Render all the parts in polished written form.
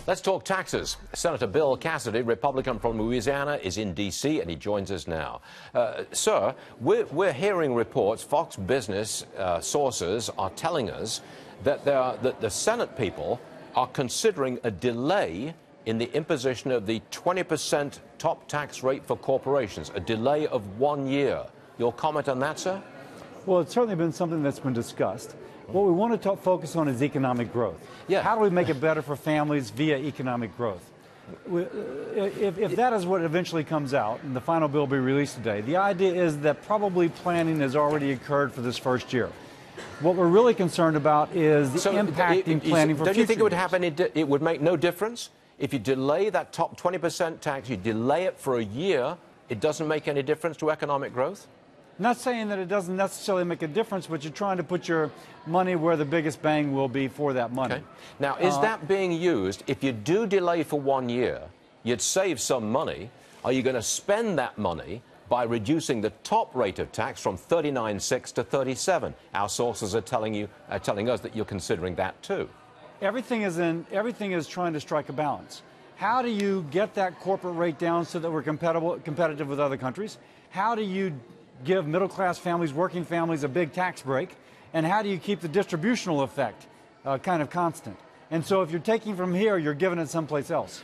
Let's talk taxes. Senator Bill Cassidy, Republican from Louisiana, is in D.C. and he joins us now. Sir, we're hearing reports, Fox Business sources are telling us that the Senate people are considering a delay in the imposition of the 20% top tax rate for corporations, a delay of 1 year. Your comment on that, sir? Well, it's certainly been something that's been discussed. What we want to focus on is economic growth. Yeah. How do we make it better for families via economic growth? If that is what eventually comes out, and the final bill will be released today, the idea is that probably planning has already occurred for this first year. What we're really concerned about is the impacting planning for future years. Don't you think it would happen? It would make no difference? If you delay that top 20% tax, you delay it for a year, it doesn't make any difference to economic growth? Not saying that it doesn't necessarily make a difference, but you're trying to put your money where the biggest bang will be for that money. Okay. Now, is that being used? If you do delay for 1 year, you'd save some money. Are you going to spend that money by reducing the top rate of tax from 39.6 to 37? Our sources are telling us that you're considering that too. Everything is trying to strike a balance. How do you get that corporate rate down so that we're competitive with other countries? How do you give middle-class families, working families, a big tax break? And how do you keep the distributional effect kind of constant? And so if you're taking from here, you're giving it someplace else.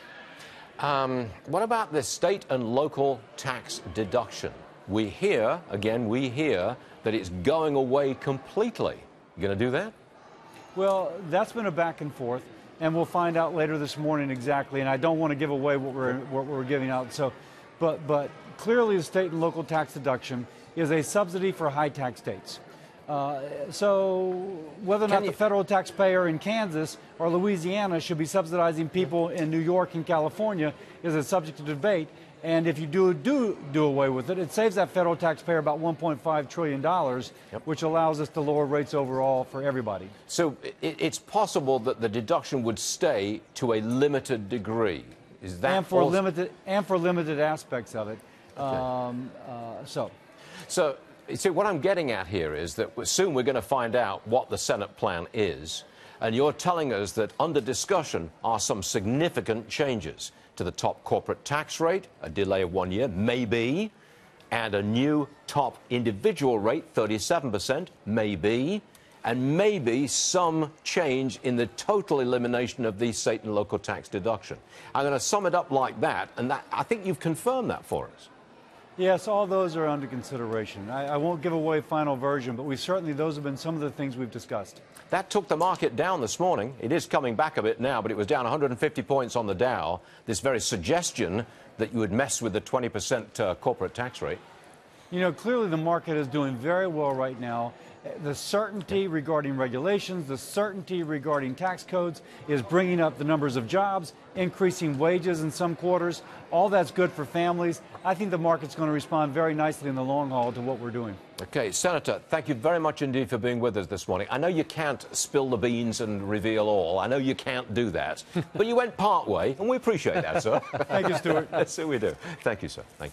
What about the state and local tax deduction? We hear that it's going away completely. You going to do that? Well, that's been a back and forth, and we'll find out later this morning exactly. And I don't want to give away what we're giving out. So, but clearly, the state and local tax deduction is a subsidy for high tax states. So whether or not the federal taxpayer in Kansas or Louisiana should be subsidizing people in New York and California is a subject of debate. And if you do away with it, it saves that federal taxpayer about $1.5 trillion, which allows us to lower rates overall for everybody. So it's possible that the deduction would stay to a limited degree. Is that and for limited aspects of it. So, see, what I'm getting at here is that soon we're going to find out what the Senate plan is, and you're telling us that under discussion are some significant changes to the top corporate tax rate, a delay of 1 year, maybe, and a new top individual rate, 37%, maybe, and maybe some change in the total elimination of the state and local tax deduction. I'm going to sum it up like that, and I think you've confirmed that for us. Yes, all those are under consideration. I won't give away final version, but those have been some of the things we've discussed. That took the market down this morning. It is coming back a bit now, but it was down 150 points on the Dow. This very suggestion that you would mess with the 20% corporate tax rate. You know, clearly the market is doing very well right now. The certainty regarding regulations, the certainty regarding tax codes is bringing up the numbers of jobs, increasing wages in some quarters. All that's good for families. I think the market's going to respond very nicely in the long haul to what we're doing. Okay, Senator, thank you very much indeed for being with us this morning. I know you can't spill the beans and reveal all. I know you can't do that. But you went part way, and we appreciate that, sir. Thank you, Stuart. That's what we do. Thank you, sir. Thank you.